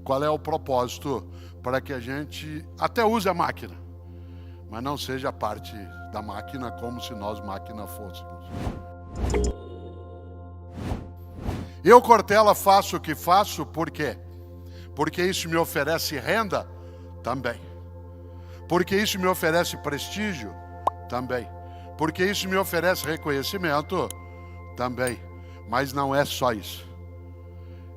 qual é o propósito para que a gente até use a máquina, mas não seja parte da máquina como se nós máquina fôssemos. Eu, Cortella, faço o que faço, por quê? Porque isso me oferece renda? Também. Porque isso me oferece prestígio? Também. Porque isso me oferece reconhecimento? Também. Mas não é só isso.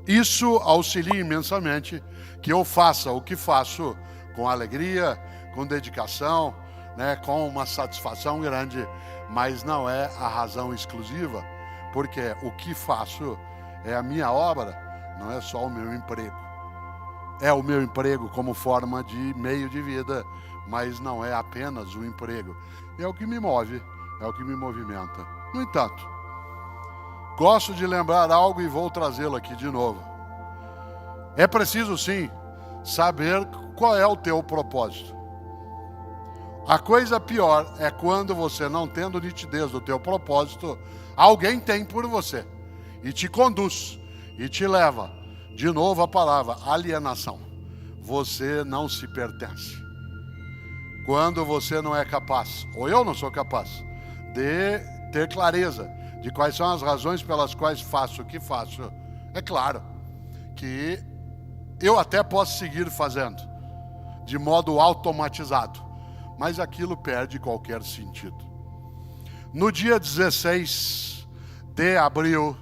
Isso auxilia imensamente que eu faça o que faço com alegria, com dedicação, né, com uma satisfação grande, mas não é a razão exclusiva, porque o que faço é a minha obra, não é só o meu emprego. É o meu emprego como forma de meio de vida, mas não é apenas o emprego. É o que me move, é o que me movimenta. No entanto, gosto de lembrar algo e vou trazê-lo aqui de novo. É preciso, sim, saber qual é o teu propósito. A coisa pior é quando você, não tendo nitidez do teu propósito, alguém tem por você e te conduz e te leva. De novo a palavra alienação. Você não se pertence. Quando você não é capaz, ou eu não sou capaz, de ter clareza de quais são as razões pelas quais faço o que faço, é claro que eu até posso seguir fazendo de modo automatizado, mas aquilo perde qualquer sentido. No dia 16 de abril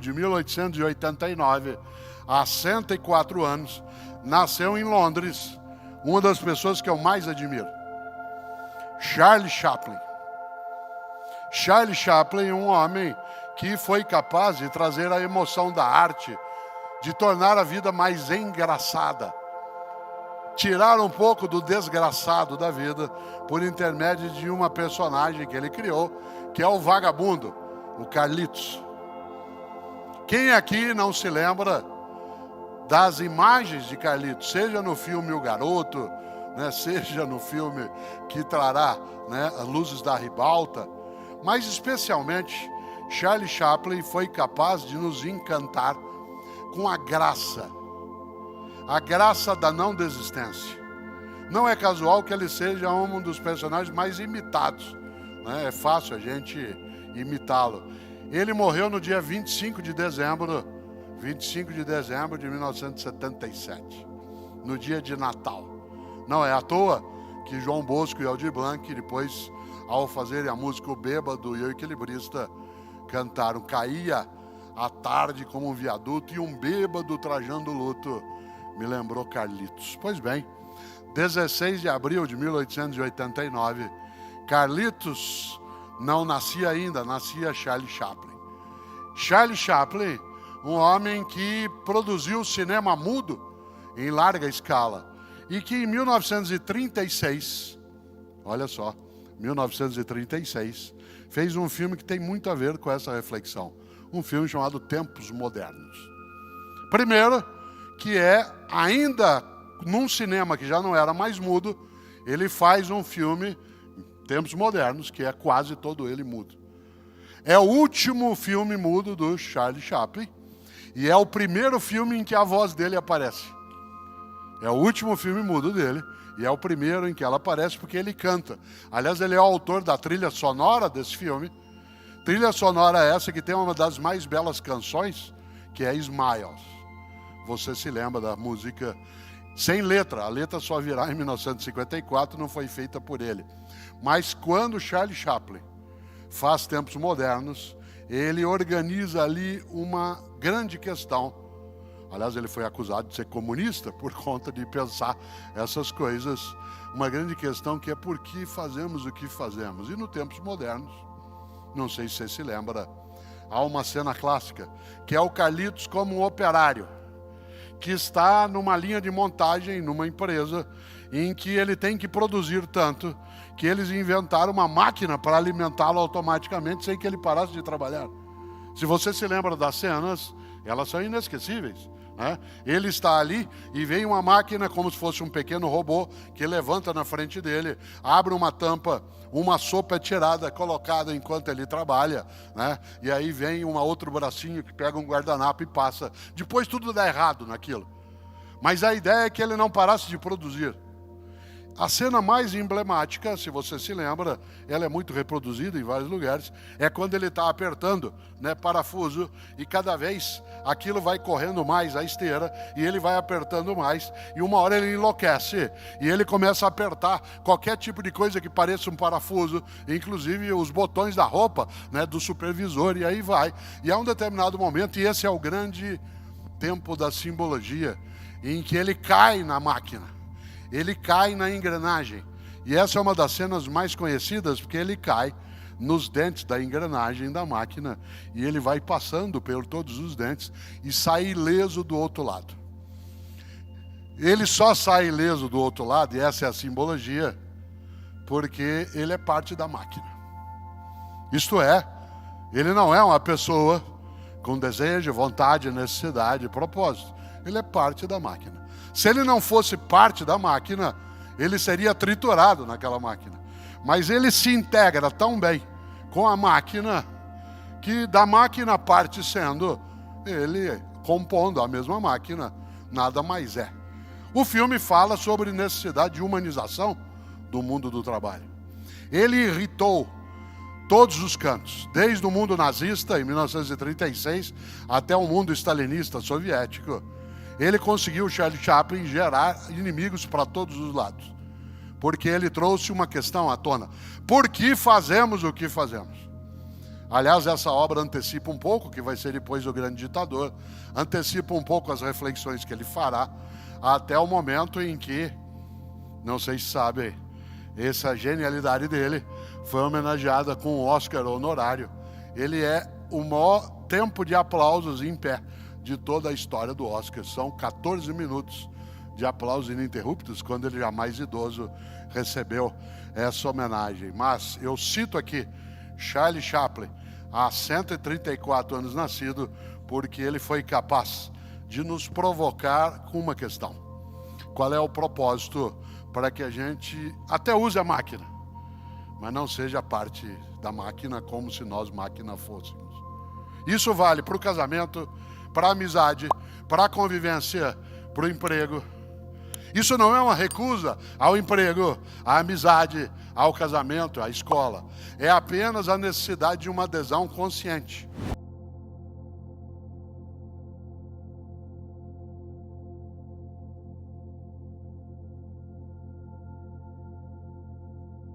de 1889, há 104 anos, nasceu em Londres uma das pessoas que eu mais admiro, Charlie Chaplin. Charlie Chaplin, um homem que foi capaz de trazer a emoção da arte, de tornar a vida mais engraçada, tirar um pouco do desgraçado da vida por intermédio de uma personagem que ele criou, que é o vagabundo, o Carlitos. Quem aqui não se lembra das imagens de Carlitos, seja no filme O Garoto, né, seja no filme que trará, né, As Luzes da Ribalta, mas especialmente Charlie Chaplin foi capaz de nos encantar com a graça da não desistência. Não é casual que ele seja um dos personagens mais imitados, né? É fácil a gente imitá-lo. Ele morreu no dia 25 de dezembro de 1977, no dia de Natal. Não é à toa que João Bosco e Aldir Blanc, depois, ao fazerem a música O Bêbado e o Equilibrista, cantaram: caía a tarde como um viaduto e um bêbado trajando luto me lembrou Carlitos. Pois bem, 16 de abril de 1889, Carlitos não nascia ainda, nascia Charlie Chaplin. Charlie Chaplin, um homem que produziu cinema mudo em larga escala e que em 1936, olha só, 1936, fez um filme que tem muito a ver com essa reflexão. Um filme chamado Tempos Modernos. Primeiro, que é, ainda num cinema que já não era mais mudo, ele faz um filme, Tempos Modernos, que é quase todo ele mudo. É o último filme mudo do Charlie Chaplin e é o primeiro filme em que a voz dele aparece. É o último filme mudo dele e é o primeiro em que ela aparece porque ele canta. Aliás, ele é o autor da trilha sonora desse filme. Trilha sonora essa que tem uma das mais belas canções, que é Smiles. Você se lembra da música sem letra, a letra só virá em 1954, não foi feita por ele. Mas quando Charlie Chaplin faz Tempos Modernos, ele organiza ali uma grande questão. Aliás, ele foi acusado de ser comunista por conta de pensar essas coisas. Uma grande questão que é por que fazemos o que fazemos. E no Tempos Modernos, não sei se você se lembra, há uma cena clássica, que é o Carlitos como um operário, que está numa linha de montagem, numa empresa, em que ele tem que produzir tanto, que eles inventaram uma máquina para alimentá-lo automaticamente, sem que ele parasse de trabalhar. Se você se lembra das cenas, elas são inesquecíveis. né? Ele está ali e vem uma máquina como se fosse um pequeno robô que levanta na frente dele, abre uma tampa, uma sopa é tirada, colocada enquanto ele trabalha, né? E aí vem um outro bracinho que pega um guardanapo e passa. Depois tudo dá errado naquilo. Mas a ideia é que ele não parasse de produzir. A cena mais emblemática, se você se lembra, ela é muito reproduzida em vários lugares, é quando ele está apertando, né, parafuso, e cada vez aquilo vai correndo mais a esteira, e ele vai apertando mais, e uma hora ele enlouquece, e ele começa a apertar qualquer tipo de coisa que pareça um parafuso, inclusive os botões da roupa, né, do supervisor, e aí vai. E há um determinado momento, e esse é o grande tempo da simbologia, em que ele cai na máquina. Ele cai na engrenagem. E essa é uma das cenas mais conhecidas, porque ele cai nos dentes da engrenagem da máquina e ele vai passando por todos os dentes e sai ileso do outro lado. Ele só sai ileso do outro lado, e essa é a simbologia, porque ele é parte da máquina. Isto é, ele não é uma pessoa com desejo, vontade, necessidade, propósito. Ele é parte da máquina. Se ele não fosse parte da máquina, ele seria triturado naquela máquina. Mas ele se integra tão bem com a máquina, que da máquina parte sendo ele compondo a mesma máquina, nada mais é. O filme fala sobre necessidade de humanização do mundo do trabalho. Ele irritou todos os cantos, desde o mundo nazista, em 1936, até o mundo stalinista soviético. Ele conseguiu, Charlie Chaplin, gerar inimigos para todos os lados. Porque ele trouxe uma questão à tona. Por que fazemos o que fazemos? Aliás, essa obra antecipa um pouco, que vai ser depois o Grande Ditador, antecipa um pouco as reflexões que ele fará, até o momento em que, não sei se sabem, essa genialidade dele foi homenageada com um Oscar honorário. Ele é o maior tempo de aplausos em pé de toda a história do Oscar. São 14 minutos de aplausos ininterruptos, quando ele já mais idoso recebeu essa homenagem. Mas eu cito aqui Charlie Chaplin, há 134 anos nascido, porque ele foi capaz de nos provocar com uma questão. Qual é o propósito para que a gente até use a máquina, mas não seja parte da máquina como se nós máquina fôssemos? Isso vale para o casamento, para a amizade, para a convivência, para o emprego. Isso não é uma recusa ao emprego, à amizade, ao casamento, à escola. É apenas a necessidade de uma adesão consciente.